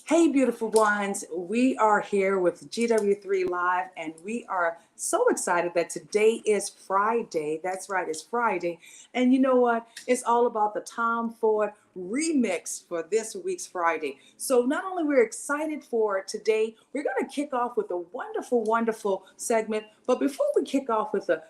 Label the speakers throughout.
Speaker 1: Hey, beautiful ones. We are here with GW3 Live, and we are so excited that today is Friday. That's right, it's Friday. And you know what? It's all about the Tom Ford remix for this week's Friday. So not only we're excited for today, we're going to kick off with a wonderful, wonderful segment. But before we kick off with the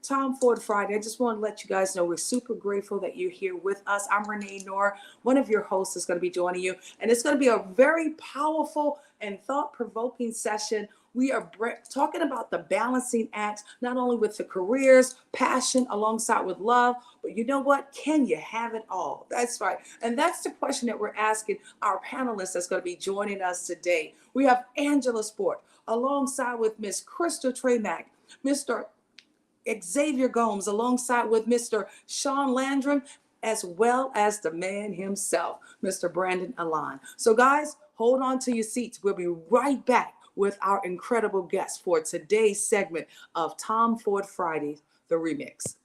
Speaker 1: Tom Ford Friday, I just want to let you guys know we're super grateful that you're here with us. I'm Renee Noor. One of your hosts is going to be joining you, and it's going to be a very powerful and thought-provoking session. We are talking about the balancing act, not only with the careers, passion, alongside with love, but you know what? Can you have it all? That's right. And that's the question that we're asking our panelists that's going to be joining us today. We have Angela Sport, alongside with Miss Crystal Tremack, Mr. Xavier Gomes, alongside with Mr. Sean Landrum, as well as the man himself, Mr. Brandon Alon. So guys, hold on to your seats. We'll be right back with our incredible guest for today's segment of Tom Ford Friday, the remix.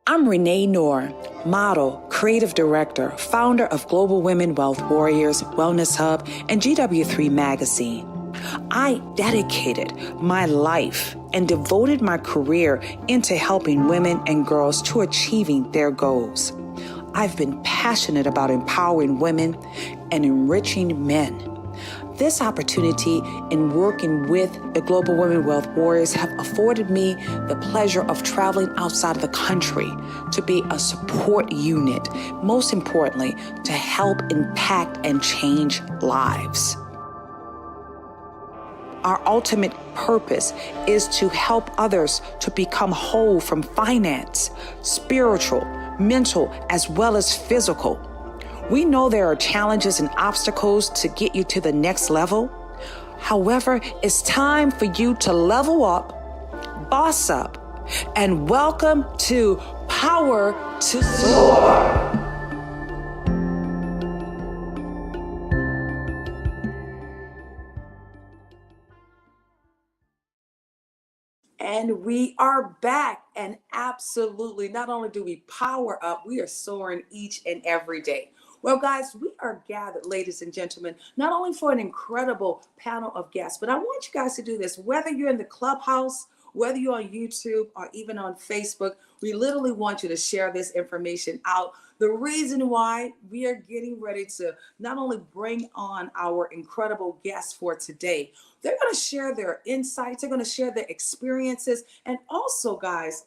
Speaker 1: I'm Renee Noor, model, creative director, founder of Global Women Wealth Warriors, Wellness Hub, and GW3 Magazine. I dedicated my life and devoted my career into helping women and girls to achieving their goals. I've been passionate about empowering women and enriching men. This opportunity in working with the Global Women Wealth Warriors have afforded me the pleasure of traveling outside of the country to be a support unit, most importantly, to help impact and change lives. Our ultimate purpose is to help others to become whole from finance, spiritual, mental, as well as physical. We know there are challenges and obstacles to get you to the next level. However, it's time for you to level up, boss up, and welcome to Power to Soar. And we are back, and absolutely, not only do we power up, we are soaring each and every day. Well, guys, we are gathered, ladies and gentlemen, not only for an incredible panel of guests, but I want you guys to do this, whether you're in the clubhouse, whether you're on YouTube or even on Facebook, we literally want you to share this information out. The reason why we are getting ready to not only bring on our incredible guests for today, they're going to share their insights, they're going to share their experiences, and also, guys,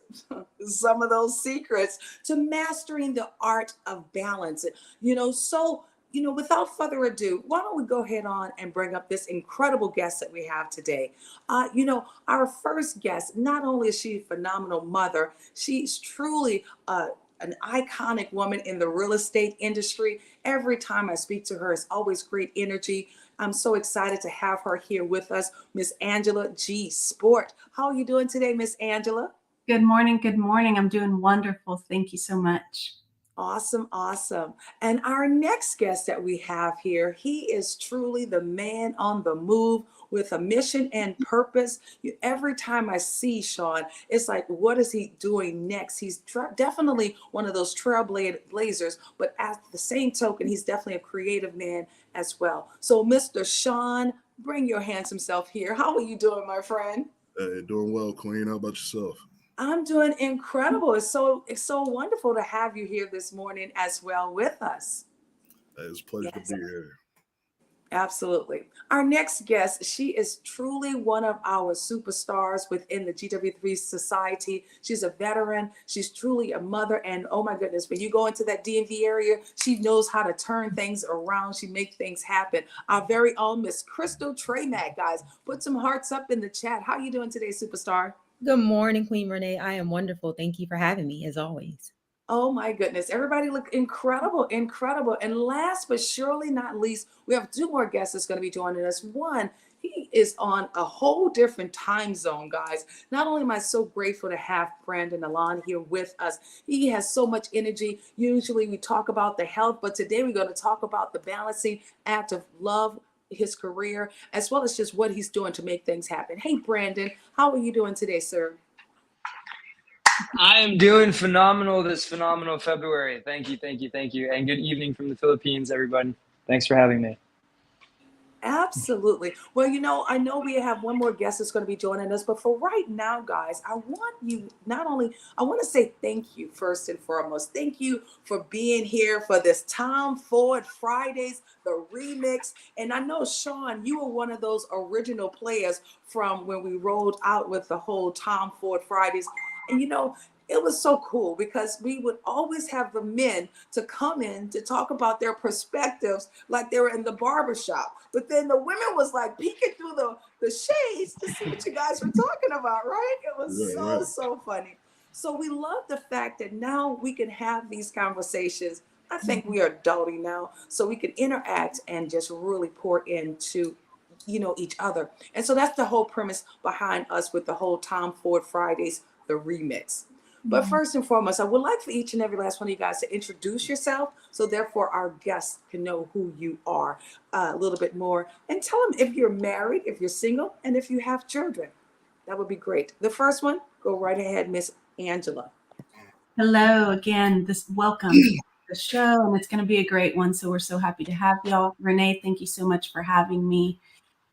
Speaker 1: some of those secrets to mastering the art of balance. Without further ado, why don't we go ahead on and bring up this incredible guest that we have today. Our first guest, not only is she a phenomenal mother, she's truly an iconic woman in the real estate industry. Every time I speak to her, it's always great energy. I'm so excited to have her here with us, Miss Angela G. Sport. How are you doing today, Miss Angela?
Speaker 2: Good morning. Good morning. I'm doing wonderful. Thank you so much.
Speaker 1: Awesome, awesome. And our next guest that we have here, he is truly the man on the move with a mission and purpose. Every time I see Sean, it's like, what is he doing next? He's definitely one of those trailblazers, but at the same token, he's definitely a creative man as well. So Mr. Sean, bring your handsome self here. How are you doing, my friend?
Speaker 3: Doing well, Queen. How about yourself?
Speaker 1: I'm doing incredible. It's so wonderful to have you here this morning as well with us.
Speaker 3: It's a pleasure to be here.
Speaker 1: Absolutely. Our next guest, she is truly one of our superstars within the GW3 society. She's a veteran. She's truly a mother. And oh my goodness, when you go into that DMV area, she knows how to turn things around. She makes things happen. Our very own Miss Crystal Tremack, guys. Put some hearts up in the chat. How are you doing today, superstar?
Speaker 4: Good morning, Queen Renee. I am wonderful. Thank you for having me, as always.
Speaker 1: Oh my goodness. Everybody look incredible, incredible. And last but surely not least, we have two more guests that's going to be joining us. One, he is on a whole different time zone, guys. Not only am I so grateful to have Brandon Alon here with us, he has so much energy. Usually we talk about the health, but today we're going to talk about the balancing act of love, his career, as well as just what he's doing to make things happen. Hey, Brandon, how are you doing today, sir?
Speaker 5: I am doing phenomenal this phenomenal February. Thank you. And good evening from the Philippines, everybody. Thanks for having me.
Speaker 1: Absolutely. Well, I know we have one more guest that's going to be joining us, but for right now, guys, I want you I want to say thank you first and foremost. Thank you for being here for this Tom Ford Fridays, the remix. And I know, Sean, you were one of those original players from when we rolled out with the whole Tom Ford Fridays. And it was so cool because we would always have the men to come in to talk about their perspectives like they were in the barber shop. But then the women was like peeking through the shades to see what you guys were talking about, right? It was
Speaker 3: Right.
Speaker 1: so funny. So we love the fact that now we can have these conversations. I think we are adulting now, so we can interact and just really pour into each other. And so that's the whole premise behind us with the whole Tom Ford Fridays, the remix. But first and foremost, I would like for each and every last one of you guys to introduce yourself so therefore our guests can know who you are a little bit more. And tell them if you're married, if you're single, and if you have children. That would be great. The first one, go right ahead, Miss Angela.
Speaker 2: Hello again. Welcome to the show, and it's going to be a great one. So we're so happy to have y'all. Renee, thank you so much for having me.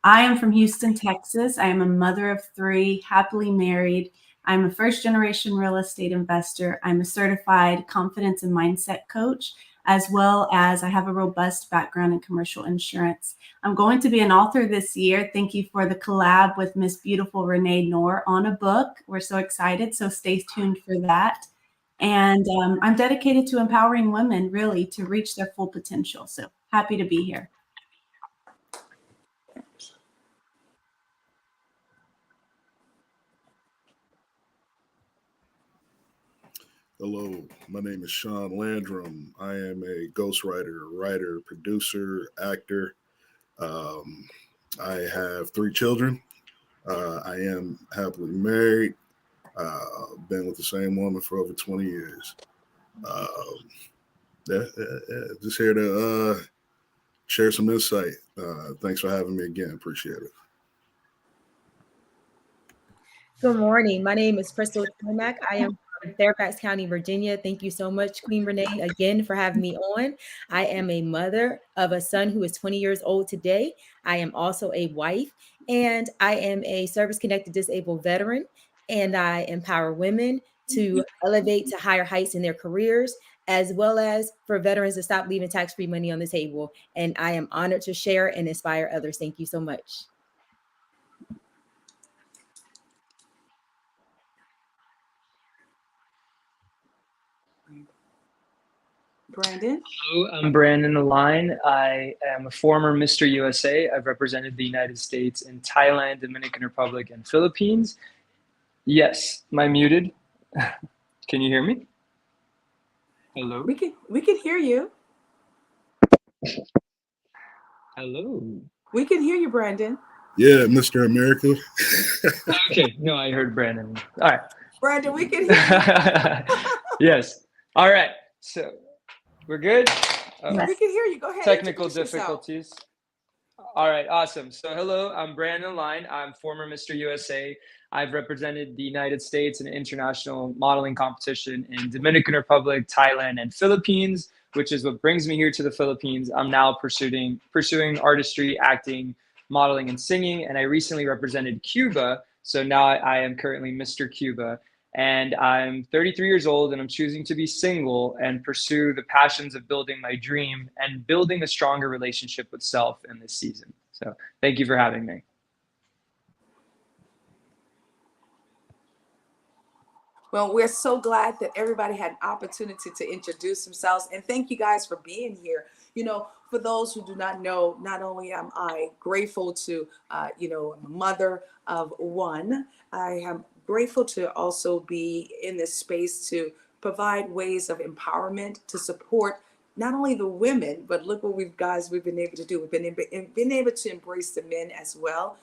Speaker 2: I am from Houston, Texas. I am a mother of 3, happily married. I'm a first-generation real estate investor. I'm a certified confidence and mindset coach, as well as I have a robust background in commercial insurance. I'm going to be an author this year. Thank you for the collab with Miss Beautiful Renee Noor on a book. We're so excited, so stay tuned for that. And I'm dedicated to empowering women really to reach their full potential. So happy to be here.
Speaker 3: Hello, my name is Sean Landrum. I am a ghostwriter, writer, producer, actor. I have 3 children. I am happily married. Been with the same woman for over 20 years. Just here to share some insight. Thanks for having me again. Appreciate it.
Speaker 4: Good morning. My name is Crystal Tomac. I am from Fairfax County, Virginia. Thank you so much, Queen Renee, again for having me on. I am a mother of a son who is 20 years old today. I am also a wife, and I am a service-connected disabled veteran, and I empower women to elevate to higher heights in their careers, as well as for veterans to stop leaving tax-free money on the table. And I am honored to share and inspire others. Thank you so much.
Speaker 1: Brandon.
Speaker 5: Hello, I'm Brandon Align. I am a former Mr. USA. I've represented the United States in Thailand, Dominican Republic, and Philippines. Yes, am I muted? Can you hear me? Hello?
Speaker 1: We can hear you.
Speaker 5: Hello?
Speaker 1: We can hear you, Brandon.
Speaker 3: Yeah, Mr. America.
Speaker 5: Okay, no, I heard Brandon. All right.
Speaker 1: Brandon, we can hear you.
Speaker 5: Yes. All right. So we're good?
Speaker 1: We can hear you. Go ahead.
Speaker 5: Technical
Speaker 1: Introduce yourself.
Speaker 5: difficulties. All right, awesome. So hello, I'm Brandon Line. I'm former Mr. USA. I've represented the United States in an international modeling competition in Dominican Republic, Thailand, and Philippines, which is what brings me here to the Philippines. I'm now pursuing artistry, acting, modeling, and singing, and I recently represented Cuba. So now I am currently Mr. Cuba. And I'm 33 years old, and I'm choosing to be single and pursue the passions of building my dream and building a stronger relationship with self in this season. So thank you for having me.
Speaker 1: Well, we're so glad that everybody had an opportunity to introduce themselves. And thank you guys for being here. For those who do not know, not only am I grateful to, I'm a mother of 1, I am grateful to also be in this space to provide ways of empowerment to support not only the women, but look what we've been able to do. We've been able to embrace the men as well.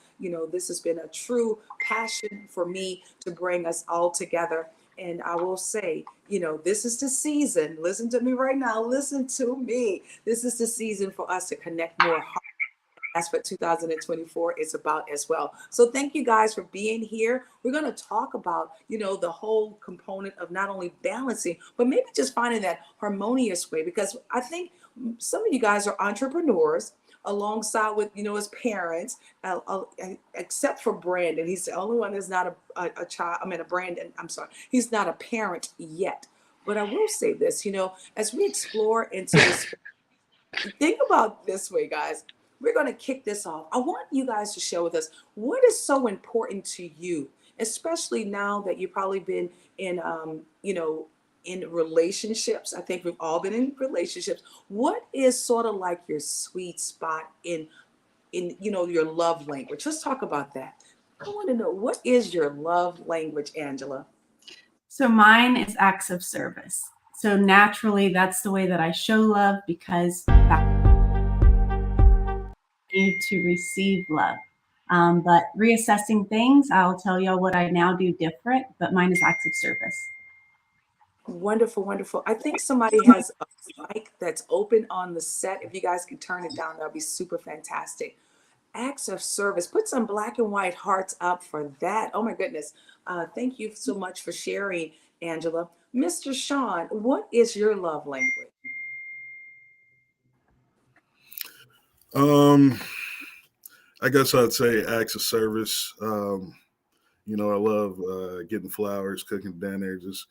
Speaker 1: This has been a true passion for me to bring us all together. And I will say, this is the season. Listen to me right now. Listen to me. This is the season for us to connect more. That's what 2024 is about as well. So thank you guys for being here. We're going to talk about, the whole component of not only balancing, but maybe just finding that harmonious way, because I think some of you guys are entrepreneurs, alongside with, his parents, except for Brandon. He's the only one that's not a child. I mean, Brandon, I'm sorry. He's not a parent yet. But I will say this, as we explore into this, think about this way, guys. We're going to kick this off. I want you guys to share with us what is so important to you, especially now that you've probably been in, in relationships. I think we've all been in relationships. What is sort of like your sweet spot in your love language? Let's talk about that. I want to know, what is your love language, Angela?
Speaker 2: So mine is acts of service. So naturally, that's the way that I show love, because you to receive love. But reassessing things, I'll tell y'all what I now do different, but mine is acts of service.
Speaker 1: Wonderful, wonderful. I think somebody has a mic that's open on the set. If you guys can turn it down, that'll be super fantastic. Acts of service. Put some black and white hearts up for that. Oh my goodness. Thank you so much for sharing, Angela. Mr. Sean, what is your love language?
Speaker 3: I guess I'd say acts of service. I love getting flowers, cooking dinner, just,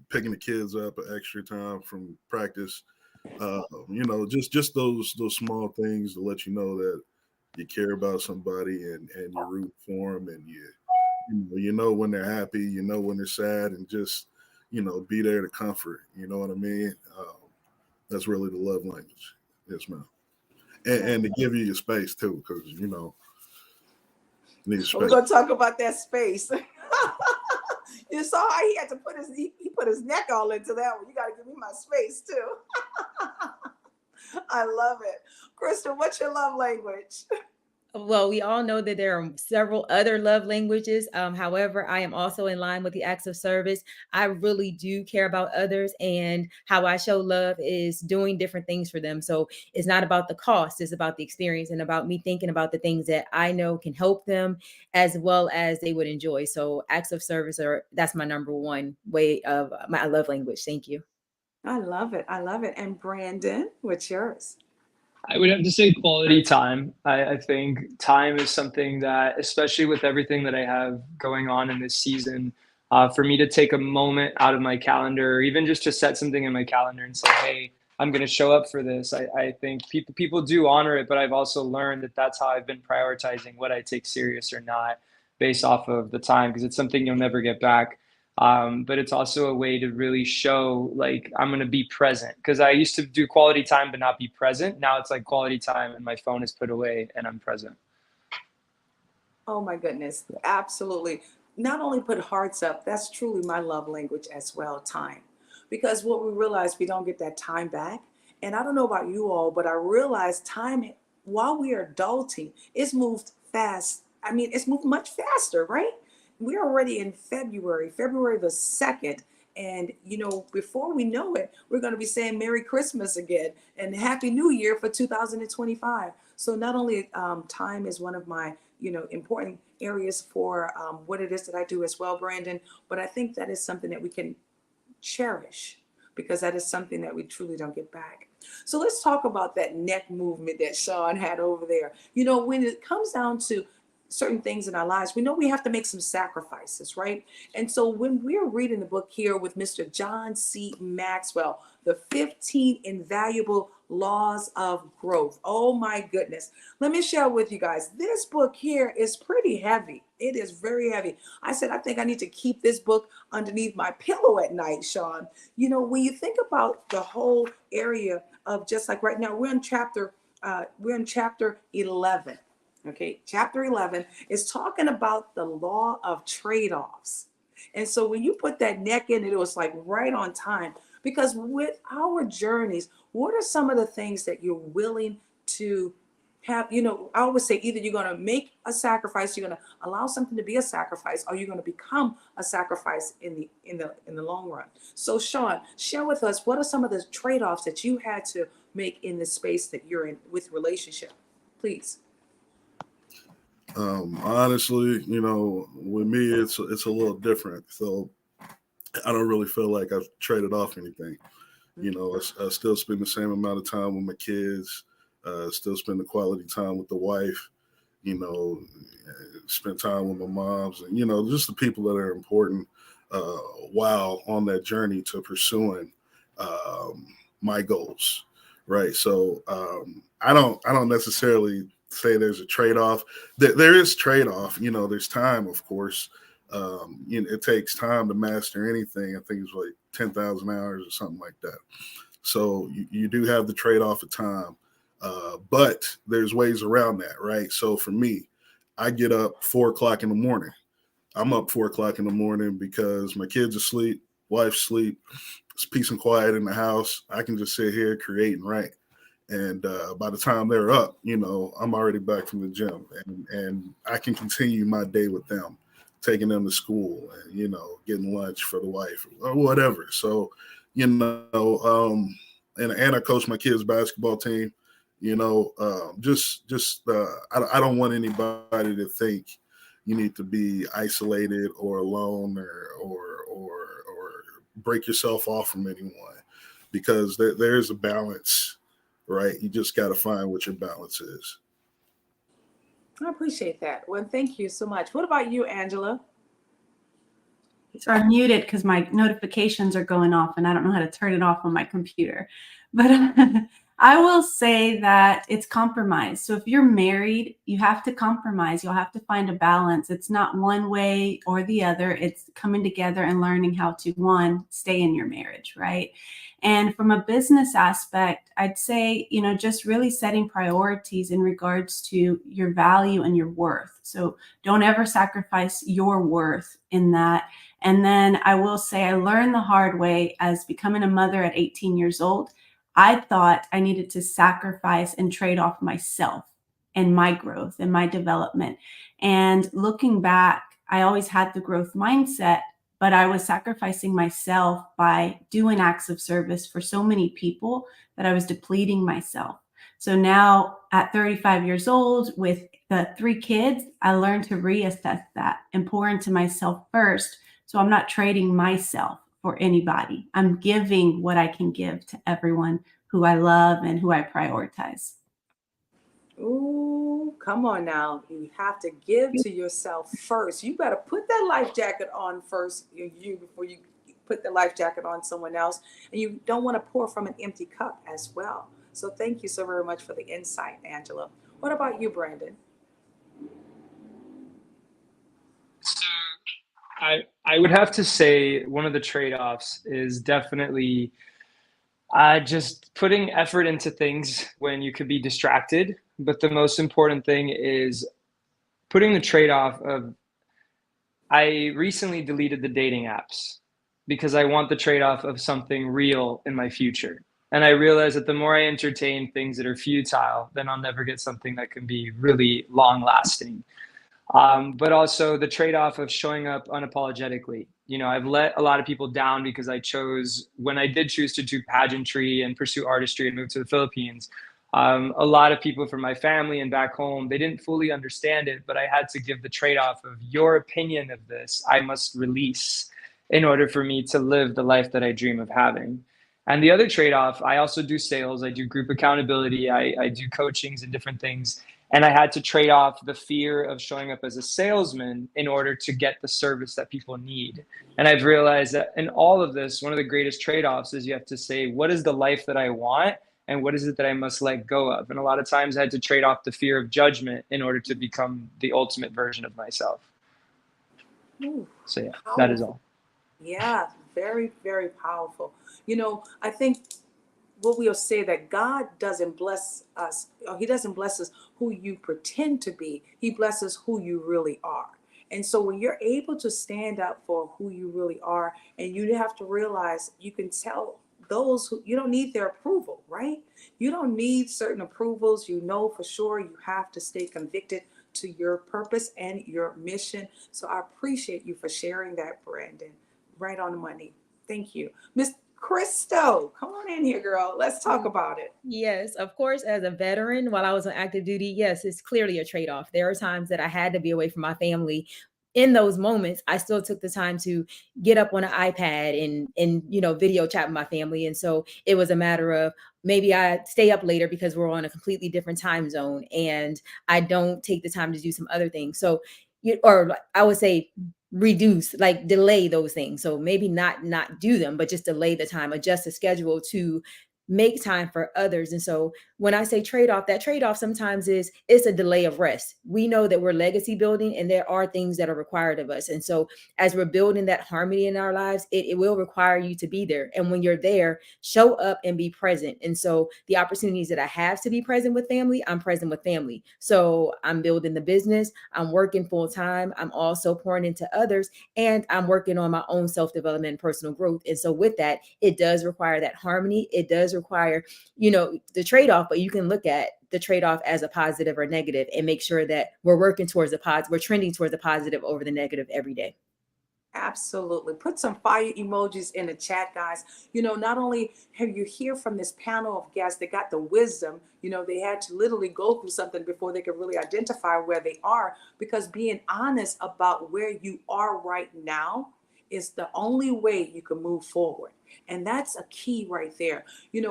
Speaker 3: picking the kids up an extra time from practice. Just those small things to let you know that you care about somebody and you root for them, and you know when they're happy, when they're sad, and just be there to comfort. You know what I mean? That's really the love language. Yes, ma'am. And to give you your space too, because need space.
Speaker 1: We're gonna talk about that space. You saw how he had to he put his neck all into that one. You got to give me my space too. I love it. Crystal, what's your love language?
Speaker 4: Well, we all know that there are several other love languages. However, I am also in line with the acts of service. I really do care about others, and how I show love is doing different things for them. So it's not about the cost, it's about the experience and about me thinking about the things that I know can help them as well as they would enjoy. So acts of service that's my number one way of my love language. Thank you.
Speaker 1: I love it. I love it. And Brandon, what's yours?
Speaker 5: I would have to say quality time. I think time is something that, especially with everything that I have going on in this season, for me to take a moment out of my calendar, or even just to set something in my calendar and say, hey, I'm going to show up for this. I think people do honor it, but I've also learned that that's how I've been prioritizing what I take serious or not based off of the time, because it's something you'll never get back. But it's also a way to really show like I'm going to be present, because I used to do quality time but not be present. Now it's like quality time and my phone is put away and I'm present.
Speaker 1: Oh my goodness. Absolutely. Not only put hearts up, that's truly my love language as well, time. Because what we realize, we don't get that time back. And I don't know about you all, but I realize time, while we are adulting, it's moved fast. I mean, it's moved much faster, right? We're already in February the 2nd. And, before we know it, we're going to be saying Merry Christmas again and Happy New Year for 2025. So not only time is one of my, important areas for what it is that I do as well, Brandon, but I think that is something that we can cherish, because that is something that we truly don't get back. So let's talk about that neck movement that Sean had over there. When it comes down to certain things in our lives, we know we have to make some sacrifices, right? And so when we're reading the book here with Mr. John C. Maxwell, the 15 Invaluable Laws of Growth. Oh my goodness. Let me share with you guys. This book here is pretty heavy. It is very heavy. I said, I think I need to keep this book underneath my pillow at night, Sean. When you think about the whole area of, just like right now, we're in chapter 11. Okay, chapter 11 is talking about the law of trade-offs. And so when you put that neck in, it was like right on time, because with our journeys, what are some of the things that you're willing to have? I always say, either you're going to make a sacrifice, you're going to allow something to be a sacrifice, or you're going to become a sacrifice in the long run. So Sean, share with us, what are some of the trade-offs that you had to make in the space that you're in with relationship, please?
Speaker 3: Honestly, with me, it's a little different. So I don't really feel like I've traded off anything. I still spend the same amount of time with my kids. still spend the quality time with the wife, you know, spend time with my moms and, you know, just the people that are important while on that journey to pursuing my goals. Right. So I don't necessarily say there's a trade-off. There is trade-off. You know, there's time, of course. You know, it takes time to master anything. I think it's like 10,000 hours or something like that. So you do have the trade-off of time, but there's ways around that, right? So for me, I get up 4 o'clock in the morning. I'm up 4 o'clock in the morning because my kids are asleep, wife's asleep. It's peace and quiet in the house. I can just sit here, create and write. And by the time they're up, you know, I'm already back from the gym, and I can continue my day with them, taking them to school and, you know, getting lunch for the wife or whatever. So, you know, and I coach my kids' basketball team. You know, I don't want anybody to think you need to be isolated or alone or break yourself off from anyone, because there's a balance, right? You just got to find what your balance is.
Speaker 1: I appreciate that. Well, thank you so much. What about you, Angela?
Speaker 2: So I'm muted because my notifications are going off and I don't know how to turn it off on my computer. But I will say that it's compromise. So if you're married, you have to compromise. You'll have to find a balance. It's not one way or the other. It's coming together and learning how to, one, stay in your marriage, right? And from a business aspect, I'd say, you know, just really setting priorities in regards to your value and your worth. So don't ever sacrifice your worth in that. And then I will say I learned the hard way as becoming a mother at 18 years old. I thought I needed to sacrifice and trade off myself and my growth and my development. And looking back, I always had the growth mindset, but I was sacrificing myself by doing acts of service for so many people that I was depleting myself. So now at 35 years old with the 3 kids, I learned to reassess that and pour into myself first. So I'm not trading myself for anybody. I'm giving what I can give to everyone who I love and who I prioritize.
Speaker 1: Ooh, come on now. You have to give to yourself first. You better put that life jacket on first, you before you put the life jacket on someone else. And you don't want to pour from an empty cup as well. So thank you so very much for the insight, Angela. What about you, Brandon?
Speaker 5: So I would have to say one of the trade-offs is definitely just putting effort into things when you could be distracted. But the most important thing is putting the trade-off of, I recently deleted the dating apps because I want the trade-off of something real in my future. And I realize that the more I entertain things that are futile, then I'll never get something that can be really long-lasting. But also the trade-off of showing up unapologetically. You know, I've let a lot of people down because when I did choose to do pageantry and pursue artistry and move to the Philippines, a lot of people from my family and back home, they didn't fully understand it, but I had to give the trade-off of your opinion of this, I must release in order for me to live the life that I dream of having. And the other trade-off, I also do sales, I do group accountability, I do coachings and different things. And I had to trade off the fear of showing up as a salesman in order to get the service that people need. And I've realized that in all of this, one of the greatest trade-offs is you have to say, what is the life that I want? And what is it that I must let go of? And a lot of times I had to trade off the fear of judgment in order to become the ultimate version of myself.
Speaker 1: Ooh,
Speaker 5: so yeah,
Speaker 1: powerful.
Speaker 5: That is all.
Speaker 1: Yeah, very, very powerful. You know, I think what we'll say that God doesn't bless us, or he doesn't bless us who you pretend to be. He blesses who you really are. And so when you're able to stand up for who you really are, and you have to realize you can tell those who, you don't need their approval, right? You don't need certain approvals. You know for sure you have to stay convicted to your purpose and your mission. So I appreciate you for sharing that, Brandon. Right on the money. Thank you. Miss Crystal, come on in here, girl. Let's talk about it.
Speaker 4: Yes, of course, as a veteran, while I was on active duty, yes, it's clearly a trade-off. There are times that I had to be away from my family. In those moments, I still took the time to get up on an iPad and video chat with my family. And so it was a matter of, maybe I stay up later because we're on a completely different time zone and I don't take the time to do some other things. So, or I would say reduce, like delay those things. So maybe not do them, but just delay the time, adjust the schedule to make time for others. And so when I say trade-off, that trade-off sometimes it's a delay of rest. We know that we're legacy building and there are things that are required of us. And so as we're building that harmony in our lives, it will require you to be there. And when you're there, show up and be present. And so the opportunities that I have to be present with family, I'm present with family. So I'm building the business, I'm working full time, I'm also pouring into others, and I'm working on my own self-development and personal growth. And so with that, it does require that harmony. It does require, the trade-off, but you can look at the trade-off as a positive or negative and make sure that we're working towards the positive, we're trending towards the positive over the negative every day.
Speaker 1: Absolutely. Put some fire emojis in the chat, guys. Not only have you hear from this panel of guests that got the wisdom, they had to literally go through something before they could really identify where they are, because being honest about where you are right now is the only way you can move forward. And that's a key right there.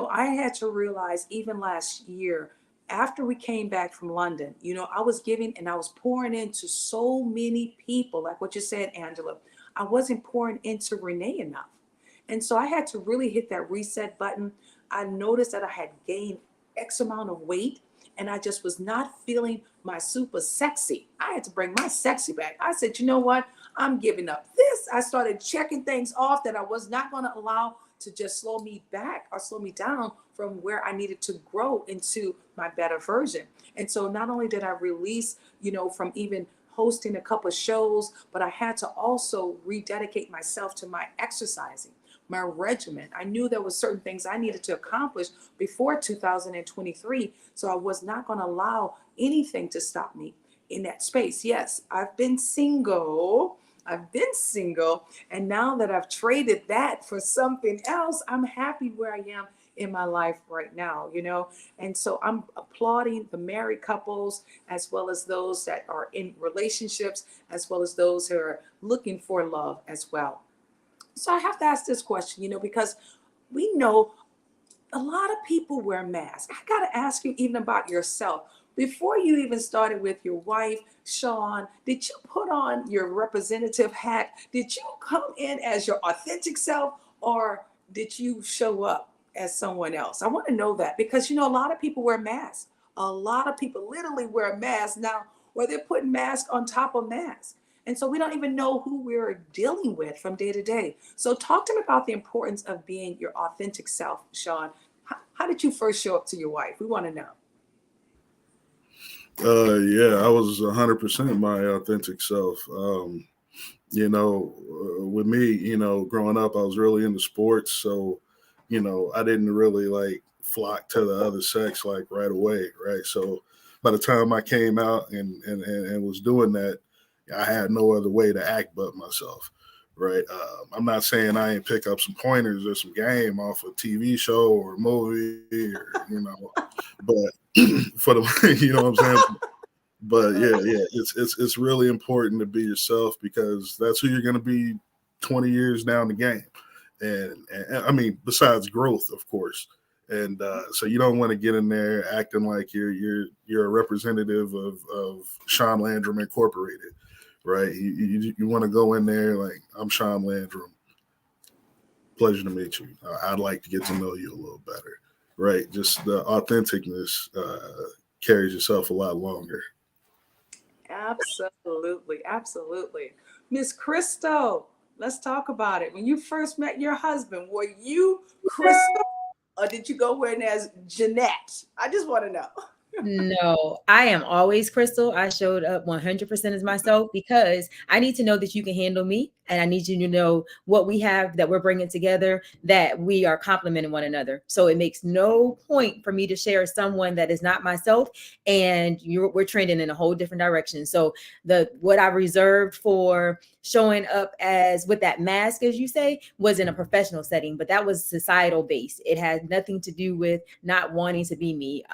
Speaker 1: I had to realize even last year, after we came back from London, I was giving and I was pouring into so many people, like what you said, Angela. I wasn't pouring into Renee enough. And so I had to really hit that reset button. I noticed that I had gained X amount of weight and I just was not feeling my super sexy. I had to bring my sexy back. I said, you know what? I'm giving up this. I started checking things off that I was not going to allow to just slow me back or slow me down from where I needed to grow into my better version. And so not only did I release, from even hosting a couple of shows, but I had to also rededicate myself to my exercising, my regimen. I knew there were certain things I needed to accomplish before 2023. So I was not going to allow anything to stop me in that space. Yes, I've been single. And now that I've traded that for something else, I'm happy where I am in my life right now, And so I'm applauding the married couples, as well as those that are in relationships, as well as those who are looking for love as well. So I have to ask this question, because we know a lot of people wear masks. I got to ask you even about yourself. Before you even started with your wife, Sean, did you put on your representative hat? Did you come in as your authentic self, or did you show up as someone else? I want to know that, because, a lot of people wear masks. A lot of people literally wear masks now, where they're putting masks on top of masks. And so we don't even know who we're dealing with from day to day. So talk to me about the importance of being your authentic self, Sean. How did you first show up to your wife? We want to know.
Speaker 3: Yeah, I was 100% my authentic self. With me, growing up, I was really into sports. So, I didn't really like flock to the other sex like right away. Right. So by the time I came out and was doing that, I had no other way to act but myself. Right. I'm not saying I ain't pick up some pointers or some game off a TV show or a movie or, but for the, you know what I'm saying? But yeah, it's really important to be yourself, because that's who you're going to be 20 years down the game. And I mean, besides growth, of course. And so you don't want to get in there acting like you're a representative of Sean Landrum Incorporated, right? You want to go in there like, I'm Sean Landrum. Pleasure to meet you. I'd like to get to know you a little better, right? Just the authenticness carries yourself a lot longer.
Speaker 1: Absolutely. Miss Crystal, let's talk about it. When you first met your husband, were you Crystal, or did you go in as Jeanette? I just want to know.
Speaker 4: No, I am always Crystal. I showed up 100% as myself, because I need to know that you can handle me. And I need you to know what we have that we're bringing together, that we are complementing one another. So it makes no point for me to share someone that is not myself, and we're trending in a whole different direction. So what I reserved for showing up as with that mask, as you say, was in a professional setting, but that was societal based. It had nothing to do with not wanting to be me.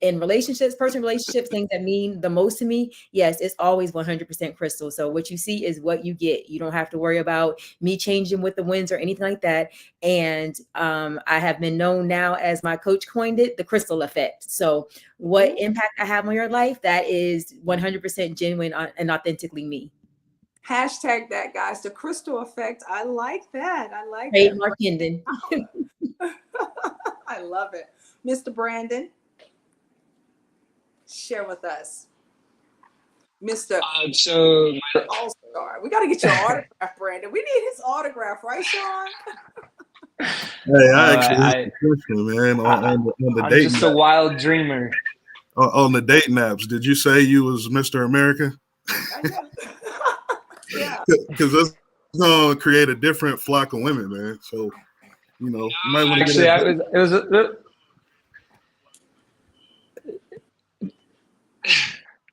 Speaker 4: in relationships, personal relationships, things that mean the most to me, yes, it's always 100% Crystal. So what you see is what you get. You don't have to worry about me changing with the winds or anything like that. And I have been known now, as my coach coined it, the Crystal effect. So what impact I have on your life, that is 100% genuine and authentically me.
Speaker 1: Hashtag that, guys. The Crystal effect. I like that. I like that.
Speaker 4: Trademark ending.
Speaker 1: I love it. Mr. Brandon, share with us. Mr.
Speaker 5: So
Speaker 1: All-Star. We got to get your autograph, Brandon. We need his autograph, right, Sean?
Speaker 3: Hey, I actually asked a question, man, on the
Speaker 5: I'm
Speaker 3: dating
Speaker 5: just a wild dreamer.
Speaker 3: on the dating apps. Did you say you was Mr. America?
Speaker 1: Yeah.
Speaker 3: Because that's gonna create a different flock of women, man. So, you know, you might want to
Speaker 5: Actually,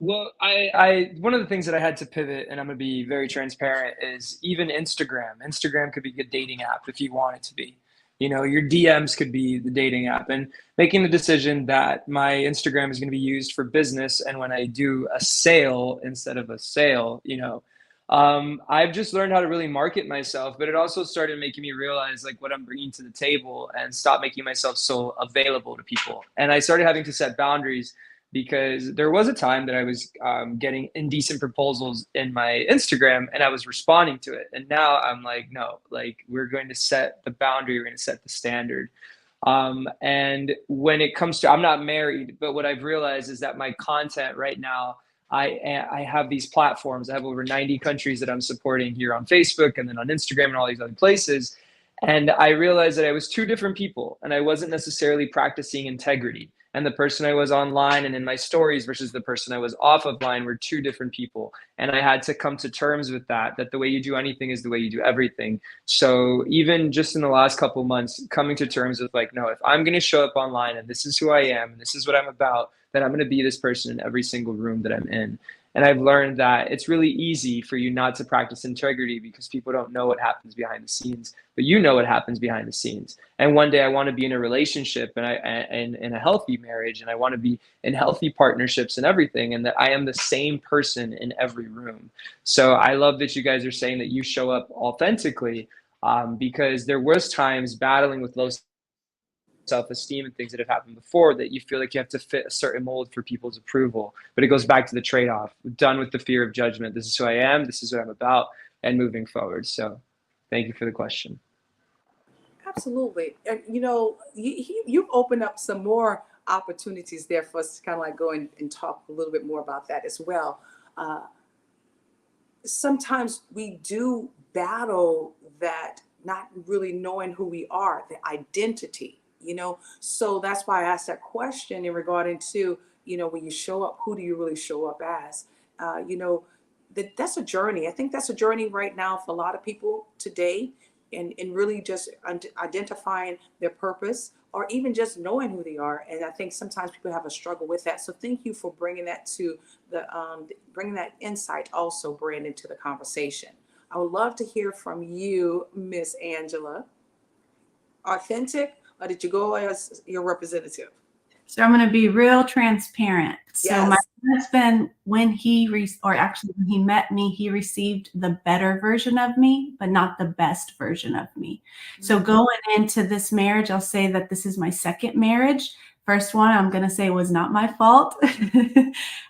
Speaker 5: well, I one of the things that I had to pivot, and I'm going to be very transparent, is even Instagram. Instagram could be a good dating app if you want it to be. You know, your DMs could be the dating app, and making the decision that my Instagram is going to be used for business. And when I do a sale instead of a sale, you know, I've just learned how to really market myself, but it also started making me realize like what I'm bringing to the table and stop making myself so available to people. And I started having to set boundaries, because there was a time that I was getting indecent proposals in my Instagram and I was responding to it. And now I'm like, no, like we're going to set the boundary, we're going to set the standard. And when it comes to, I'm not married, but what I've realized is that my content right now, I have these platforms. I have over 90 countries that I'm supporting here on Facebook and then on Instagram and all these other places. And I realized that I was two different people and I wasn't necessarily practicing integrity. And the person I was online and in my stories versus the person I was off of line were two different people. And I had to come to terms with that the way you do anything is the way you do everything. So even just in the last couple of months, coming to terms with like, no, if I'm going to show up online and this is who I am and this is what I'm about, then I'm going to be this person in every single room that I'm in. And I've learned that it's really easy for you not to practice integrity because people don't know what happens behind the scenes, but you know what happens behind the scenes. And one day I want to be in a relationship and in a healthy marriage, and I want to be in healthy partnerships and everything, and that I am the same person in every room. So I love that you guys are saying that you show up authentically, because there was times battling with low self-esteem and things that have happened before that you feel like you have to fit a certain mold for people's approval. But it goes back to the trade-off. We're done with the fear of judgment. This is who I am. This is what I'm about, and moving forward. So thank you for the question.
Speaker 1: Absolutely. And you know, you've opened up some more opportunities there for us to kind of like go and talk a little bit more about that as well. Sometimes we do battle that, not really knowing who we are, the identity, you know. So that's why I asked that question in regarding to, you know, when you show up, who do you really show up as? You know, that's a journey. I think that's a journey right now for a lot of people today, and really just identifying their purpose, or even just knowing who they are. And I think sometimes people have a struggle with that. So thank you for bringing that to the bringing that insight also, Brandon, to the conversation. I would love to hear from you, Miss Angela. Authentic, or did you go as your representative?
Speaker 2: So I'm going to be real transparent. So
Speaker 1: Yes.
Speaker 2: my husband, when he met me, he received the better version of me, but not the best version of me. So going into this marriage, I'll say that this is my second marriage. First one, I'm going to say, was not my fault.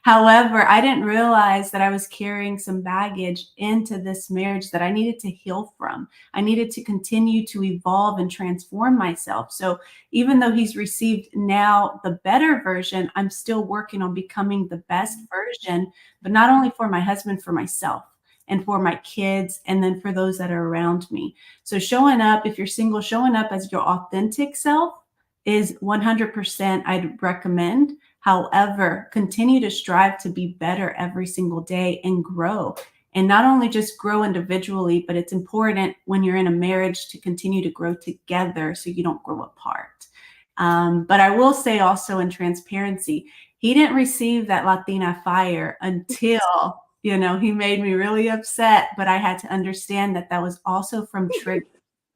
Speaker 2: However, I didn't realize that I was carrying some baggage into this marriage that I needed to heal from. I needed to continue to evolve and transform myself. So even though he's received now the better version, I'm still working on becoming the best version, but not only for my husband, for myself and for my kids, and then for those that are around me. So showing up, if you're single, showing up as your authentic self is 100% I'd recommend. However, continue to strive to be better every single day and grow. And not only just grow individually, but it's important when you're in a marriage to continue to grow together so you don't grow apart. But I will say also in transparency, he didn't receive that Latina fire until, you know, he made me really upset, but I had to understand that that was also from trigger.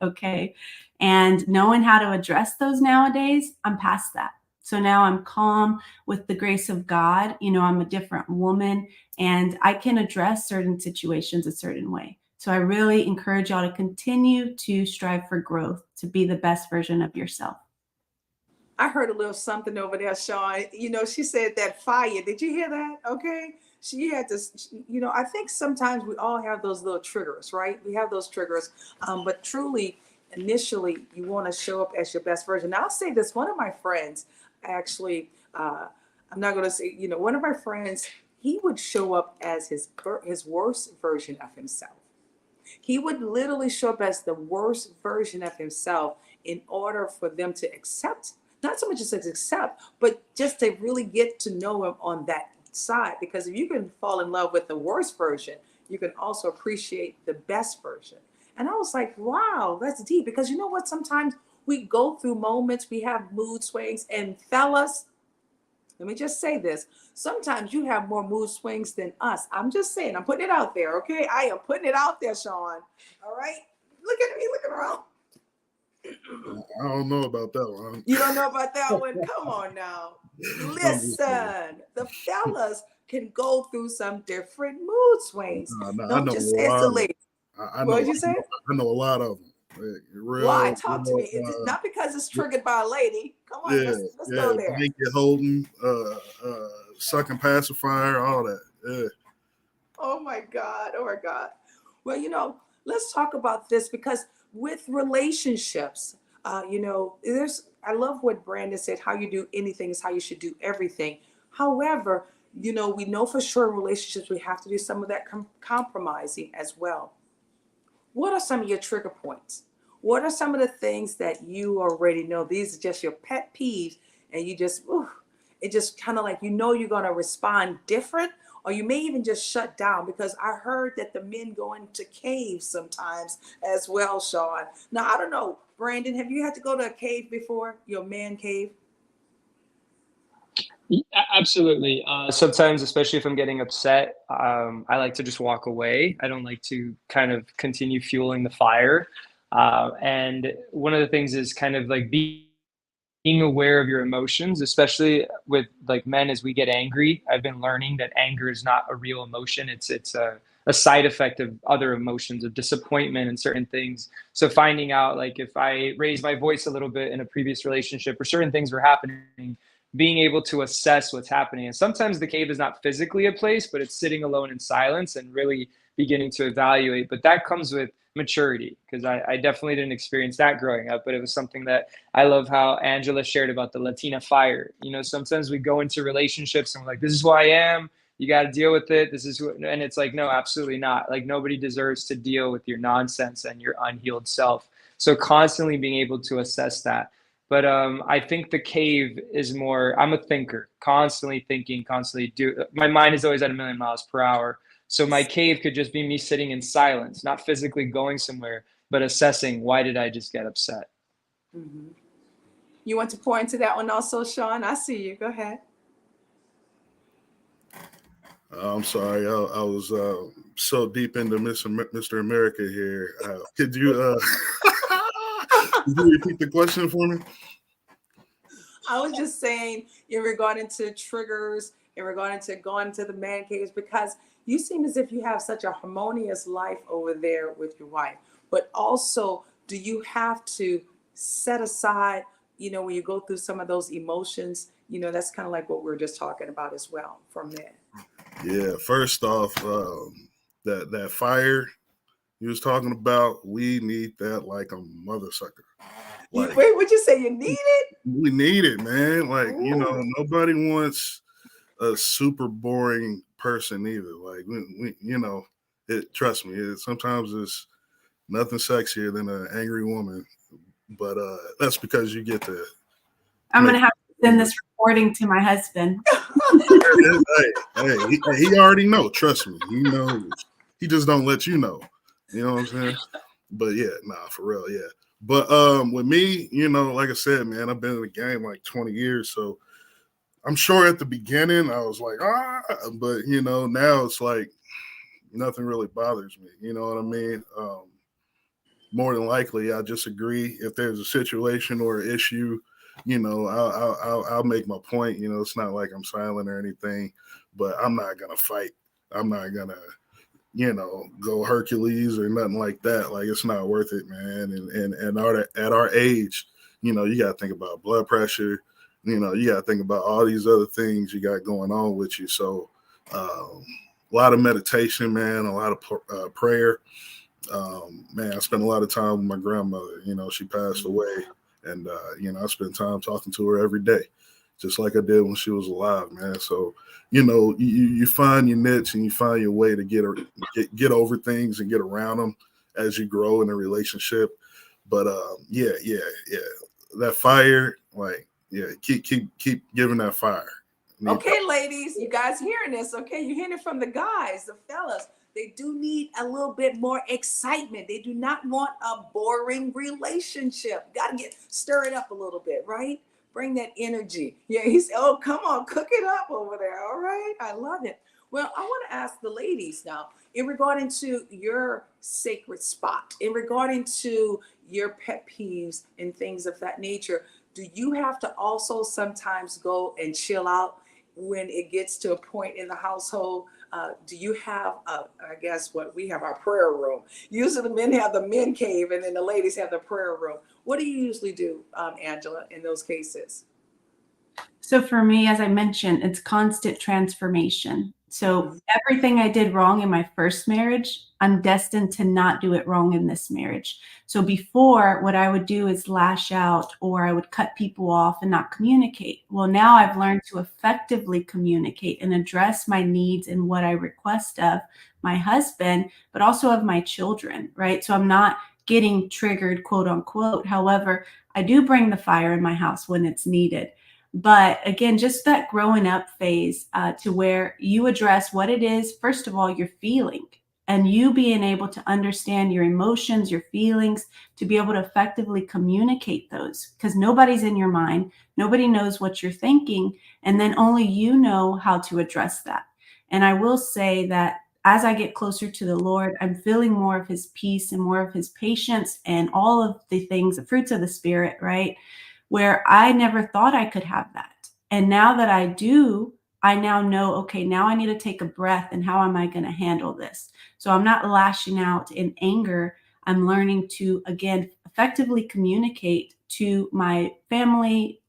Speaker 2: Okay. And knowing how to address those nowadays, I'm past that. So now I'm calm with the grace of God. You know, I'm a different woman and I can address certain situations a certain way. So I really encourage y'all to continue to strive for growth, to be the best version of yourself.
Speaker 1: I heard a little something over there, Sean. You know, she said that fire. Did you hear that? Okay. She had this, you know, I think sometimes we all have those little triggers, right? We have those triggers. But truly, initially, you want to show up as your best version. Now, I'll say this, one of my friends actually, I'm not going to say, you know, one of my friends, he would show up as his worst version of himself. He would literally show up as the worst version of himself in order for them to accept, not so much as accept, but just to really get to know him on that side. Because if you can fall in love with the worst version, you can also appreciate the best version. And I was like, wow, that's deep. Because you know what? Sometimes we go through moments, we have mood swings, and fellas, let me just say this. Sometimes you have more mood swings than us. I'm just saying, I'm putting it out there, okay? I am putting it out there, Sean. All right? Look at me looking around.
Speaker 3: I don't know about that one.
Speaker 1: You don't know about that one? Come on now. Listen, the fellas can go through some different mood swings.
Speaker 3: I
Speaker 1: Don't
Speaker 3: know
Speaker 1: just
Speaker 3: a
Speaker 1: say it's
Speaker 3: lot
Speaker 1: the
Speaker 3: of,
Speaker 1: ladies.
Speaker 3: I
Speaker 1: What
Speaker 3: know,
Speaker 1: did you say?
Speaker 3: I know a lot of them. Real,
Speaker 1: Why? Talk to
Speaker 3: real,
Speaker 1: me. It's not because it's triggered by a lady. Come on,
Speaker 3: yeah,
Speaker 1: let's go there.
Speaker 3: blanket holding, sucking pacifier, all that. Yeah.
Speaker 1: Oh my God. Oh my God. Well, you know, let's talk about this because with relationships, you know, I love what Brandon said, how you do anything is how you should do everything. However, you know, we know for sure in relationships, we have to do some of that compromising as well. What are some of your trigger points? What are some of the things that you already know? These are just your pet peeves, and you just, it just kind of like, you know, you're going to respond different, or you may even just shut down because I heard that the men go into caves sometimes as well, Sean. Now, I don't know, Brandon, have you had to go to a cave before, your man cave?
Speaker 5: Absolutely. Sometimes, especially if I'm getting upset, I like to just walk away. I don't like to kind of continue fueling the fire. And one of the things is kind of like being aware of your emotions, especially with like men as we get angry. I've been learning that anger is not a real emotion. It's a side effect of other emotions, of disappointment and certain things. So finding out like if I raise my voice a little bit in a previous relationship or certain things were happening, being able to assess what's happening. And sometimes the cave is not physically a place, but it's sitting alone in silence and really beginning to evaluate. But that comes with maturity, because I definitely didn't experience that growing up, but it was something that I love how Angela shared about the Latina fire. You know, sometimes we go into relationships and we're like, this is who I am. You got to deal with it. This is who, and it's like, no, absolutely not. Like nobody deserves to deal with your nonsense and your unhealed self. So constantly being able to assess that. But I think the cave is more, I'm a thinker, constantly thinking, constantly my mind is always at 1,000,000 miles per hour. So my cave could just be me sitting in silence, not physically going somewhere, but assessing, why did I just get upset?
Speaker 1: Mm-hmm. You want to pour into that one also, Sean? I see you. Go ahead.
Speaker 3: I'm sorry, I was so deep into Mr. America here. Could you could you repeat the question for me?
Speaker 1: I was just saying in regarding to triggers, in regarding to going to the man caves, because you seem as if you have such a harmonious life over there with your wife. But also, do you have to set aside, you know, when you go through some of those emotions, you know, that's kind of like what we are just talking about as well from there.
Speaker 3: Yeah, first off, that fire you was talking about, we need that like a mother sucker. Like,
Speaker 1: Wait, would you say you need it?
Speaker 3: we need it, man. Like,
Speaker 1: Ooh.
Speaker 3: you know, nobody wants a super boring person either. Like, we you know, trust me, sometimes it's nothing sexier than an angry woman. But that's because you get to.
Speaker 2: I'm going to have to send this recording to my husband.
Speaker 3: He already know. Trust me, he knows. He just don't let you know. You know what I'm saying? But yeah, nah, for real, yeah. But with me, you know, like I said, man, I've been in the game like 20 years, so I'm sure at the beginning I was like, but you know, now it's like nothing really bothers me. You know what I mean? More than likely, I just agree if there's a situation or issue I'll make my point. It's not like I'm silent or anything, but I'm not gonna fight. I'm not gonna, go Hercules or nothing like that. Like, it's not worth it, man. And at our age, you got to think about blood pressure. You got to think about all these other things you got going on with you. So, a lot of meditation, man, a lot of prayer. Man, I spent a lot of time with my grandmother. She passed away, and I spend time talking to her every day, just like I did when she was alive, man. So, you find your niche and you find your way to get over things and get around them as you grow in a relationship. But yeah, that fire, like, yeah, keep giving that fire.
Speaker 1: Okay, ladies, you guys hearing this? Okay, you're hearing it from the guys, the fellas. They do need a little bit more excitement. They do not want a boring relationship. Got to stir it up a little bit, right? Bring that energy. Yeah, he's, oh, come on, cook it up over there. All right, I love it. Well, I want to ask the ladies now, in regarding to your sacred spot, in regarding to your pet peeves and things of that nature, do you have to also sometimes go and chill out when it gets to a point in the household? Do you have, I guess what we have, our prayer room? Usually the men have the men cave and then the ladies have the prayer room. What do you usually do, Angela, in those cases?
Speaker 2: So for me, as I mentioned, it's constant transformation. So everything I did wrong in my first marriage, I'm destined to not do it wrong in this marriage. So before, what I would do is lash out, or I would cut people off and not communicate. Well, now I've learned to effectively communicate and address my needs and what I request of my husband, but also of my children, right? So I'm not getting triggered, quote unquote. However, I do bring the fire in my house when it's needed. But again, just that growing up phase to where you address what it is, first of all, you're feeling, and you being able to understand your emotions, your feelings, to be able to effectively communicate those, because nobody's in your mind. Nobody knows what you're thinking. And then only you know how to address that. And I will say that as I get closer to the Lord, I'm feeling more of his peace and more of his patience and all of the things, the fruits of the Spirit, right? Where I never thought I could have that. And now that I do, I now know, okay, now I need to take a breath, and how am I going to handle this? So I'm not lashing out in anger. I'm learning to, again, effectively communicate to my family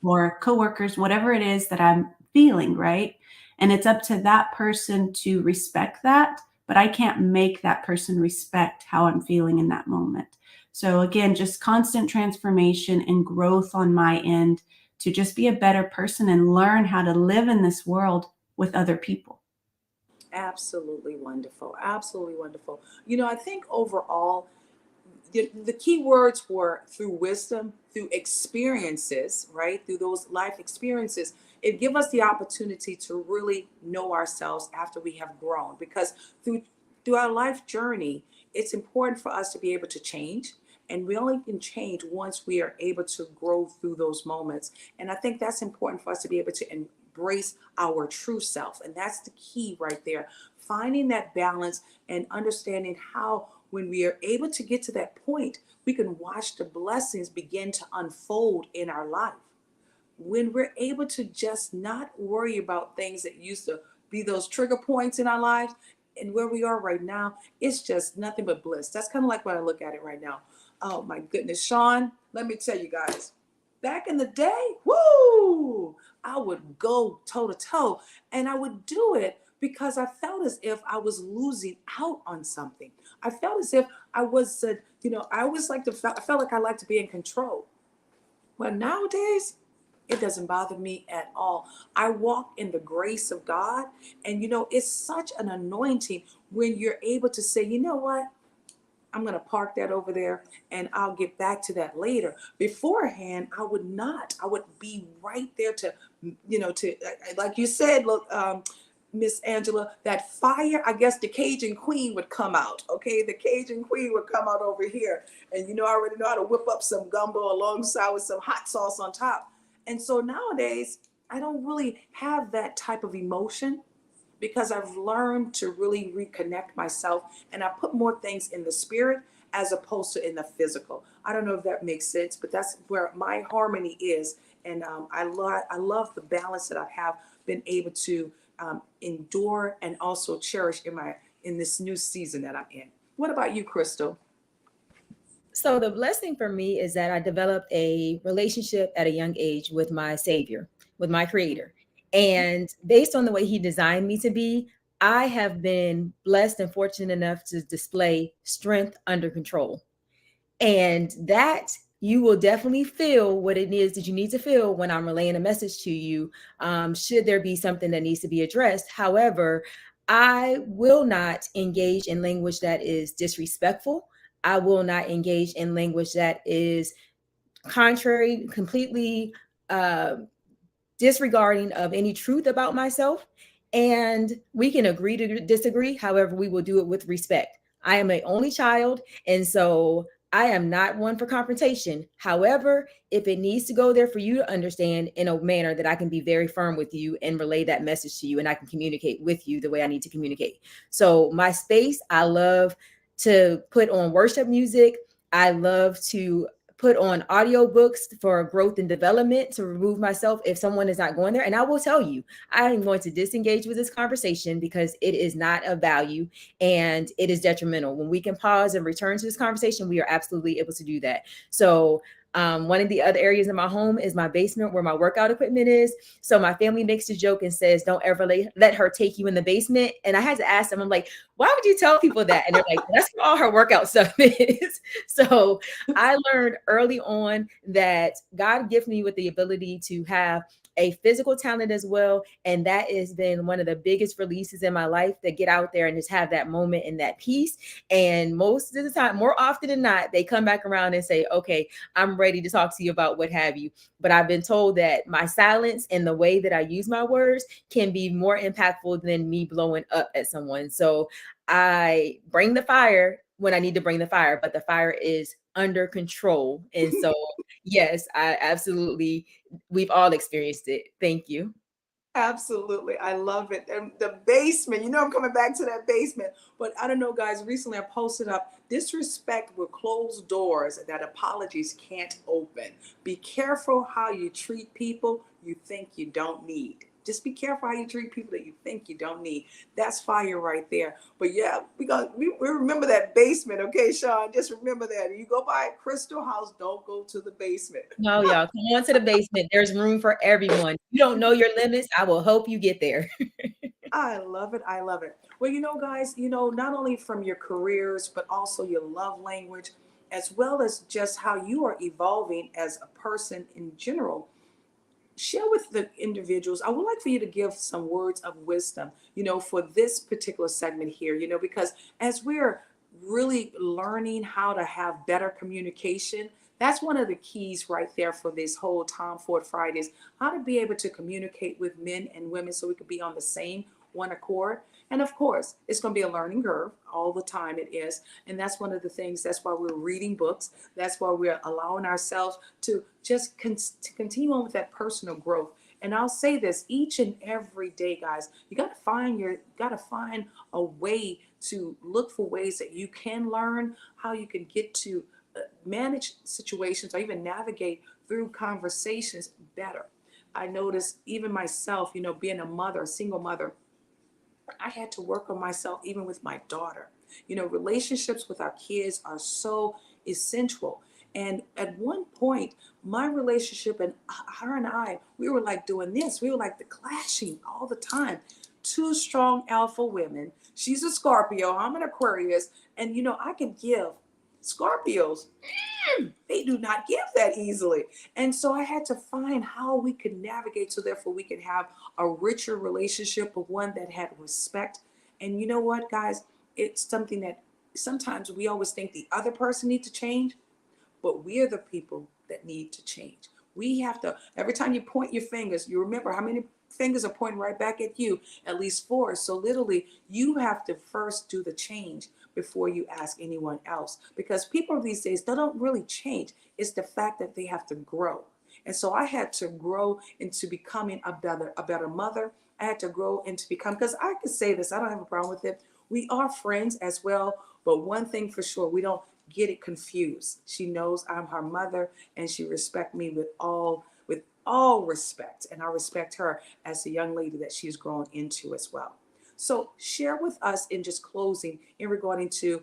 Speaker 2: or coworkers, whatever it is that I'm feeling, right? And it's up to that person to respect that, but I can't make that person respect how I'm feeling in that moment. So again, just constant transformation and growth on my end to just be a better person and learn how to live in this world with other people.
Speaker 1: Absolutely wonderful. Absolutely wonderful. I think overall, the key words were through wisdom, through experiences, right? Through those life experiences, it give us the opportunity to really know ourselves after we have grown. Because through our life journey, it's important for us to be able to change. And we only can change once we are able to grow through those moments. And I think that's important for us to be able to embrace our true self. And that's the key right there. Finding that balance and understanding how, when we are able to get to that point, we can watch the blessings begin to unfold in our life. When we're able to just not worry about things that used to be those trigger points in our lives, and where we are right now, it's just nothing but bliss. That's kind of like what I look at it right now. Oh my goodness, Sean, let me tell you guys, back in the day, woo, I would go toe to toe, and I would do it because I felt as if I was losing out on something. I felt as if I was, I always like to, I felt like I like to be in control. But nowadays, it doesn't bother me at all. I walk in the grace of God, and it's such an anointing when you're able to say, you know what? I'm going to park that over there and I'll get back to that later. Beforehand, I would not. I would be right there to, like you said, look, Miss Angela, that fire, I guess the Cajun Queen would come out. Okay, the Cajun Queen would come out over here. And I already know how to whip up some gumbo alongside with some hot sauce on top. And so nowadays, I don't really have that type of emotion, because I've learned to really reconnect myself, and I put more things in the spirit, as opposed to in the physical. I don't know if that makes sense, but that's where my harmony is. And I love the balance that I have been able to endure and also cherish in this new season that I'm in. What about you, Crystal?
Speaker 4: So the blessing for me is that I developed a relationship at a young age with my savior, with my creator. And based on the way he designed me to be, I have been blessed and fortunate enough to display strength under control. And that you will definitely feel what it is that you need to feel when I'm relaying a message to you. Should there be something that needs to be addressed? However, I will not engage in language that is disrespectful. I will not engage in language that is contrary, completely disregarding of any truth about myself. And we can agree to disagree. However, we will do it with respect. I am an only child, and so I am not one for confrontation. However, if it needs to go there for you to understand in a manner that I can be very firm with you and relay that message to you, and I can communicate with you the way I need to communicate. So my space, I love to put on worship music. I love to put on audiobooks for growth and development to remove myself if someone is not going there. And I will tell you, I am going to disengage with this conversation because it is not of value and it is detrimental. When we can pause and return to this conversation, we are absolutely able to do that. So one of the other areas in my home is my basement where my workout equipment is. So my family makes a joke and says, don't ever let her take you in the basement. And I had to ask them, I'm like, why would you tell people that? And they're like, that's where all her workout stuff is. So I learned early on that God gifted me with the ability to have a physical talent as well. And that has been one of the biggest releases in my life, to get out there and just have that moment and that peace. And most of the time, more often than not, they come back around and say, okay, I'm ready to talk to you about what have you. But I've been told that my silence and the way that I use my words can be more impactful than me blowing up at someone. So I bring the fire when I need to bring the fire, but the fire is under control. And so, yes, I absolutely, we've all experienced it. Thank you.
Speaker 1: Absolutely. I love it. And the basement, I'm coming back to that basement. But I don't know, guys, recently I posted up disrespect with closed doors that apologies can't open. Be careful how you treat people you think you don't need. Just be careful how you treat people that you think you don't need. That's fire right there. But yeah, we remember that basement, okay, Sean? Just remember that. If you go by a Crystal house, don't go to the basement.
Speaker 4: No, y'all, come on to the basement. There's room for everyone. You don't know your limits. I will help you get there.
Speaker 1: I love it. I love it. Well, guys, not only from your careers, but also your love language, as well as just how you are evolving as a person in general. Share with the individuals. I would like for you to give some words of wisdom, for this particular segment here, because as we're really learning how to have better communication, that's one of the keys right there for this whole Tom Ford Fridays, how to be able to communicate with men and women so we could be on the same one accord. And of course, it's going to be a learning curve all the time. It is. And that's one of the things. That's why we're reading books. That's why we're allowing ourselves to just continue on with that personal growth. And I'll say this each and every day, guys, you got to find a way to look for ways that you can learn how you can get to manage situations or even navigate through conversations better. I noticed even myself, being a single mother, I had to work on myself even with my daughter. Relationships with our kids are so essential. And at one point, my relationship and her and I, we were like doing this. We were like the clashing all the time. Two strong alpha women. She's a Scorpio. I'm an Aquarius. And, I can give Scorpios. They do not give that easily. And so I had to find how we could navigate so therefore we could have a richer relationship, of one that had respect. And you know what, guys? It's something that sometimes we always think the other person needs to change, but we are the people that need to change. We have to, every time you point your fingers, you remember how many fingers are pointing right back at you, at least four. So literally, you have to first do the change before you ask anyone else. Because people these days, they don't really change. It's the fact that they have to grow. And so I had to grow into becoming a better mother. I had to grow into because I could say this, I don't have a problem with it. We are friends as well. But one thing for sure, we don't get it confused. She knows I'm her mother, and she respects me with all respect, and I respect her as the young lady that she's grown into as well. So share with us in just closing in regarding to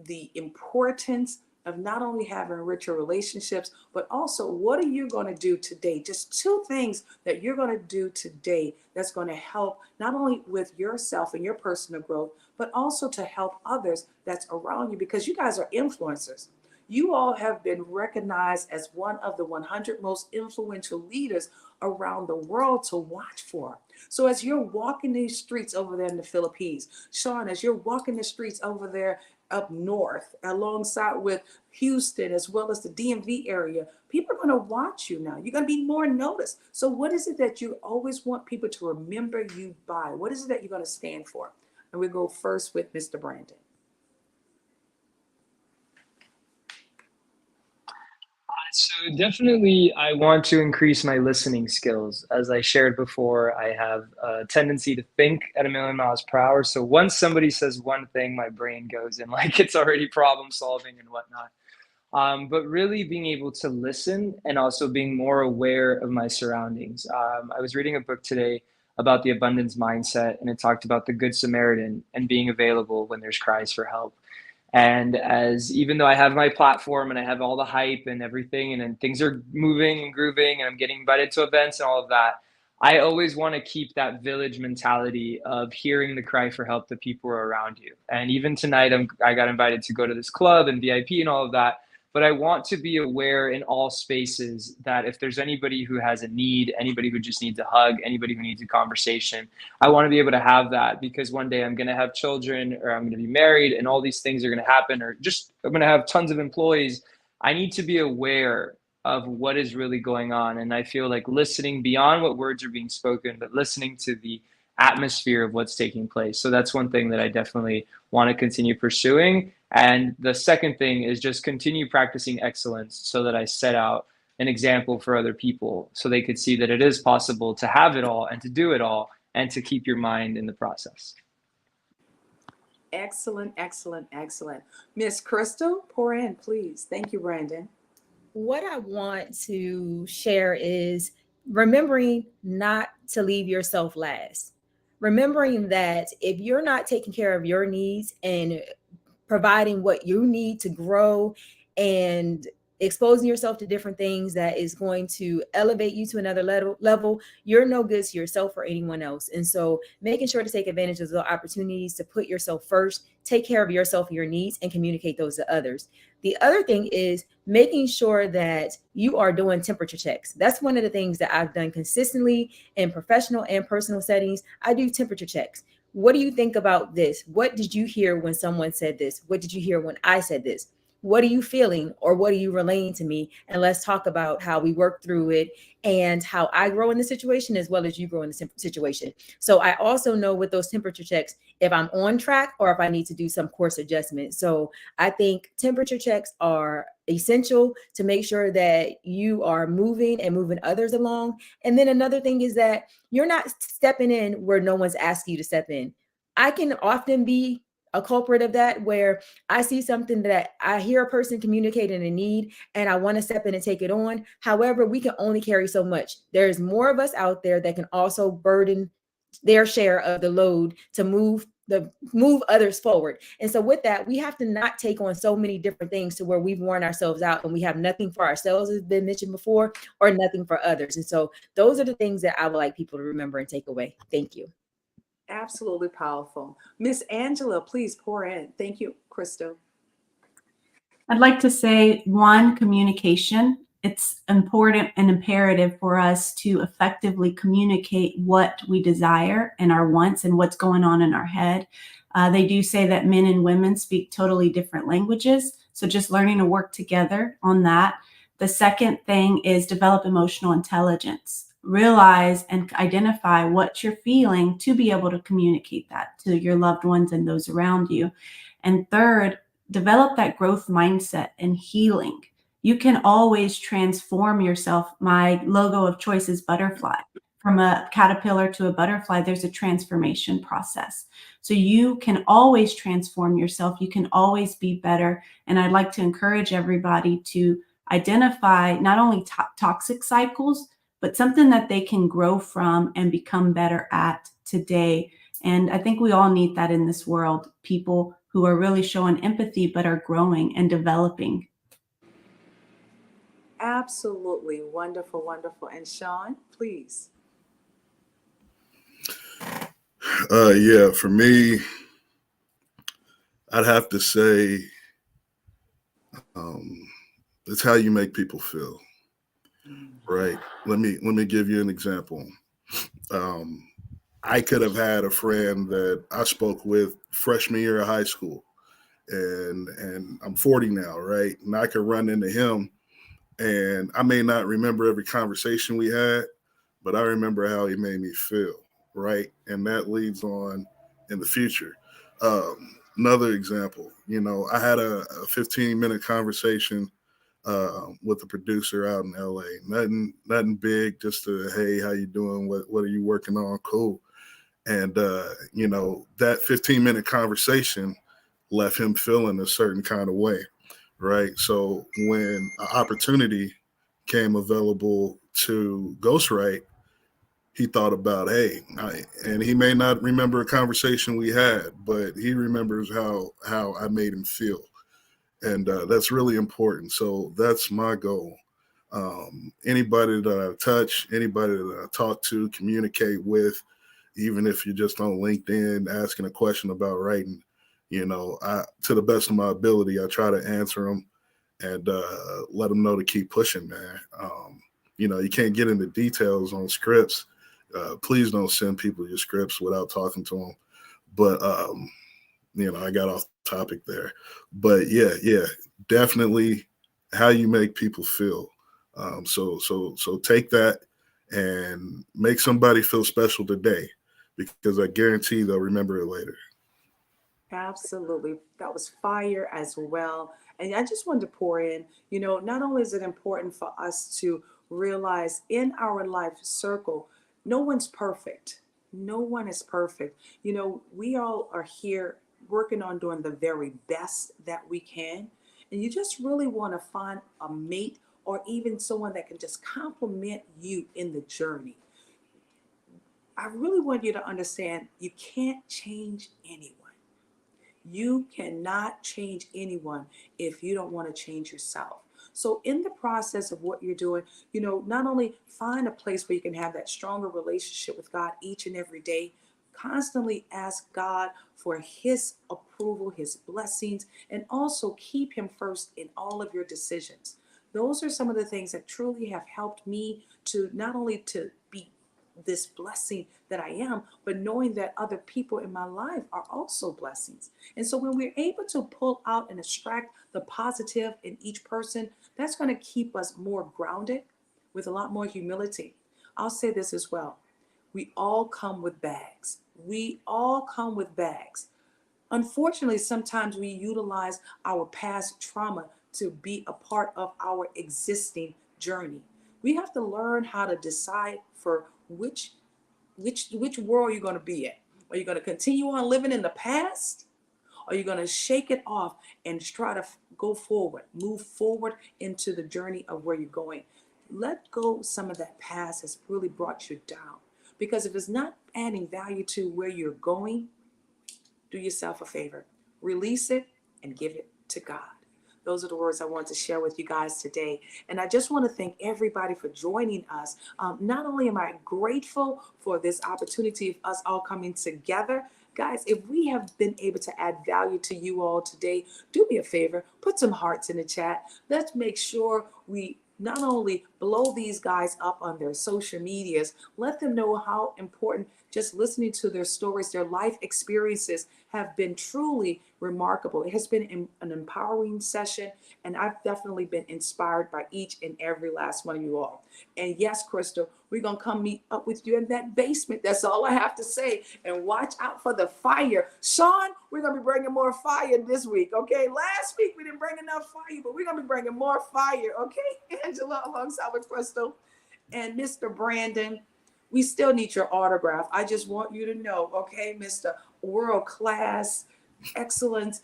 Speaker 1: the importance of not only having richer relationships, but also what are you going to do today? Just 2 things that you're going to do today that's going to help not only with yourself and your personal growth, but also to help others that's around you, because you guys are influencers. You all have been recognized as one of the 100 most influential leaders around the world to watch for. So as you're walking these streets over there in the Philippines, Sean, as you're walking the streets over there up north, alongside with Houston, as well as the DMV area, people are going to watch you now. You're going to be more noticed. So what is it that you always want people to remember you by? What is it that you're going to stand for? And we go first with Mr. Brandon.
Speaker 5: So definitely, I want to increase my listening skills. As I shared before, I have a tendency to think at a million miles per hour. So once somebody says one thing, my brain goes in like it's already problem solving and whatnot. But really being able to listen and also being more aware of my surroundings. I was reading a book today about the abundance mindset, and it talked about the Good Samaritan and being available when there's cries for help. And as even though I have my platform and I have all the hype and everything, and then things are moving and grooving and I'm getting invited to events and all of that, I always want to keep that village mentality of hearing the cry for help that people are around you. And even tonight, I got invited to go to this club and VIP and all of that. But I want to be aware in all spaces that if there's anybody who has a need, anybody who just needs a hug, anybody who needs a conversation, I want to be able to have that, because one day I'm going to have children, or I'm going to be married, and all these things are going to happen, or just I'm going to have tons of employees. I need to be aware of what is really going on. And I feel like listening beyond what words are being spoken, but listening to the atmosphere of what's taking place. So that's one thing that I definitely want to continue pursuing. And the second thing is just continue practicing excellence, so that I set out an example for other people so they could see that it is possible to have it all and to do it all and to keep your mind in the process.
Speaker 1: Excellent, excellent, excellent. Miss Crystal, pour in, please. Thank you, Brandon.
Speaker 4: What I want to share is remembering not to leave yourself last. Remembering that if you're not taking care of your needs and providing what you need to grow and exposing yourself to different things that is going to elevate you to another level, you're no good to yourself or anyone else. And so making sure to take advantage of the opportunities to put yourself first, take care of yourself and your needs, and communicate those to others. The other thing is making sure that you are doing temperature checks. That's one of the things that I've done consistently in professional and personal settings. I do temperature checks. What do you think about this? What did you hear when someone said this? What did you hear when I said this? What are you feeling, or what are you relaying to me? And let's talk about how we work through it and how I grow in the situation as well as you grow in the situation. So I also know with those temperature checks if I'm on track or if I need to do some course adjustment. So I think temperature checks are essential to make sure that you are moving and moving others along. And then another thing is that you're not stepping in where no one's asking you to step in. I can often be a culprit of that, where I see something that I hear a person communicating a need and I want to step in and take it on. However, we can only carry so much. There's more of us out there that can also burden their share of the load to move others forward. And so with that, we have to not take on so many different things to where we've worn ourselves out and we have nothing for ourselves, as has been mentioned before, or nothing for others. And so those are the things that I would like people to remember and take away. Thank you.
Speaker 1: Absolutely powerful. Miss Angela, please pour in. Thank you, Crystal.
Speaker 2: I'd like to say, one, communication. It's important and imperative for us to effectively communicate what we desire and our wants and what's going on in our head. They do say that men and women speak totally different languages. So just learning to work together on that. The second thing is develop emotional intelligence. Realize and identify what you're feeling to be able to communicate that to your loved ones and those around you. And third, develop that growth mindset and healing. You can always transform yourself. My logo of choice is butterfly. from a caterpillar to a butterfly, there's a transformation process. So you can always transform yourself. You can always be better. And I'd like to encourage everybody to identify not only toxic cycles, but something that they can grow from and become better at today. And I think we all need that in this world, people who are really showing empathy, but are growing and developing.
Speaker 1: Absolutely. Wonderful, wonderful. And Sean, please.
Speaker 3: Yeah, for me, I'd have to say it's how you make people feel. Right. Let me give you an example. I could have had a friend that I spoke with freshman year of high school, and I'm 40 now, right? And I could run into him, and I may not remember every conversation we had, but I remember how he made me feel, right? And that leads on in the future. Another example, I had a 15-minute conversation with a producer out in LA. Nothing big, just a, hey, how you doing? What are you working on? Cool. And that 15-minute conversation left him feeling a certain kind of way, right? So when an opportunity came available to ghostwrite, he thought about, hey, and he may not remember a conversation we had, but he remembers how I made him feel. And that's really important. So that's my goal. Anybody that I touch, anybody that I talk to, communicate with, even if you're just on LinkedIn asking a question about writing, to the best of my ability, I try to answer them and let them know to keep pushing, man. You can't get into details on scripts. Please don't send people your scripts without talking to them. But I got off topic there. But yeah, definitely how you make people feel. So take that and make somebody feel special today, because I guarantee they'll remember it later.
Speaker 1: Absolutely. That was fire as well. And I just wanted to pour in, not only is it important for us to realize in our life circle, no one's perfect. No one is perfect. We all are here working on doing the very best that we can. And you just really want to find a mate or even someone that can just compliment you in the journey. I really want you to understand you can't change anyone. You cannot change anyone if you don't want to change yourself. So in the process of what you're doing, not only find a place where you can have that stronger relationship with God each and every day, constantly ask God for his approval, his blessings, and also keep him first in all of your decisions. Those are some of the things that truly have helped me to not only to be this blessing that I am, but knowing that other people in my life are also blessings. And so when we're able to pull out and extract the positive in each person, that's going to keep us more grounded with a lot more humility. I'll say this as well. We all come with bags. We all come with bags. Unfortunately, sometimes we utilize our past trauma to be a part of our existing journey. We have to learn how to decide for which world you're going to be in. Are you going to continue on living in the past? Or are you going to shake it off and try to go forward, move forward into the journey of where you're going? Let go some of that past has really brought you down. Because if it's not adding value to where you're going, do yourself a favor. Release it and give it to God. Those are the words I want to share with you guys today. And I just want to thank everybody for joining us. Not only am I grateful for this opportunity of us all coming together, guys, if we have been able to add value to you all today, do me a favor, put some hearts in the chat. Let's make sure we not only blow these guys up on their social medias, let them know how important just listening to their stories, their life experiences have been truly remarkable. It has been an empowering session, and I've definitely been inspired by each and every last one of you all. And yes, Crystal, we're going to come meet up with you in that basement. That's all I have to say. And watch out for the fire. Sean, we're going to be bringing more fire this week, okay? Last week we didn't bring enough fire, but we're going to be bringing more fire, okay? Angela, alongside with Crystal and Mr. Brandon. we still need your autograph. I just want you to know, okay, Mr. World Class, excellent,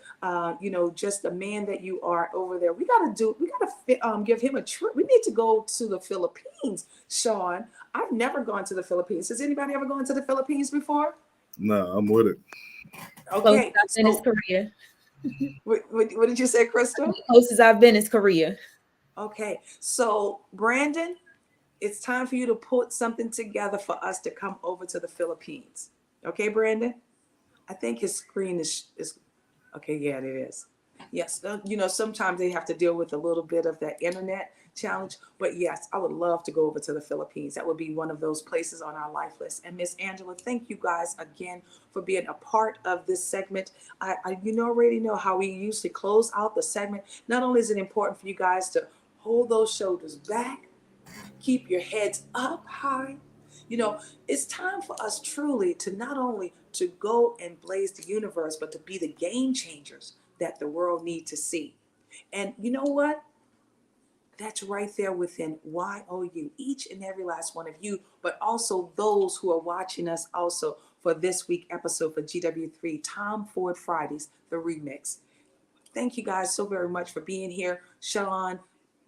Speaker 1: just the man that you are over there. We got to give him a trip. We need to go to the Philippines, Sean. I've never gone to the Philippines. Has anybody ever gone to the Philippines before?
Speaker 3: No, I'm with it.
Speaker 1: Okay.
Speaker 4: Closest I've been is Korea.
Speaker 1: What did you say, Crystal?
Speaker 4: The closest I've been is Korea.
Speaker 1: Okay. So, Brandon, it's time for you to put something together for us to come over to the Philippines. Okay, Brandon? I think his screen is okay. Yeah, it is. Yes, sometimes they have to deal with a little bit of that internet challenge. But yes, I would love to go over to the Philippines. That would be one of those places on our life list. And Miss Angela, thank you guys again for being a part of this segment. I already know how we usually close out the segment. Not only is it important for you guys to hold those shoulders back, keep your heads up high. It's time for us truly to not only to go and blaze the universe, but to be the game changers that the world needs to see. And you know what? That's right there within YOU, each and every last one of you, but also those who are watching us also for this week episode for GW3 Tom Ford Fridays, the remix. Thank you guys so very much for being here. Sean,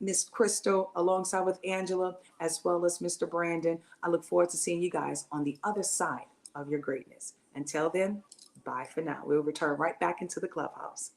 Speaker 1: Miss Crystal, alongside with Angela, as well as Mr. Brandon. I look forward to seeing you guys on the other side of your greatness. Until then, bye for now. We'll return right back into the clubhouse.